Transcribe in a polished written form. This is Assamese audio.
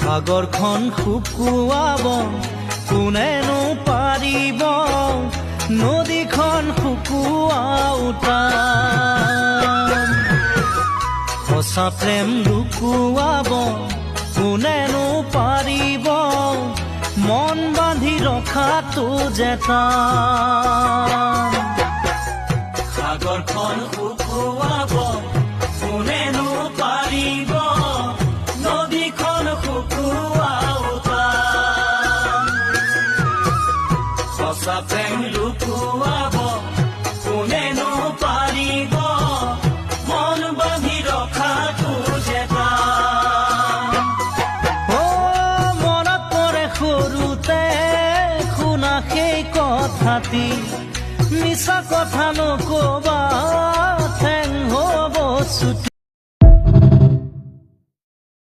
সাগৰখন শুকুৱাব কোনেনো পাৰিব নদীখন শুকুৱাওঁতা সঁচা প্ৰেম লুকুৱাব কোনেনো পাৰিব মন বান্ধি ৰখাটো যে টান সাগৰখন শুকুৱাব কোনেনো পাৰিব নদীখন শুকুৱাওঁতা সঁচা প্ৰেম লুকুৱাব কোনেনো পাৰিব মন বান্ধি ৰখাটো যে টান মনত পৰে সৰুতে শুনা সেই কথাটি মিছা কথা নকবা ঠেং হ'ব ছুটি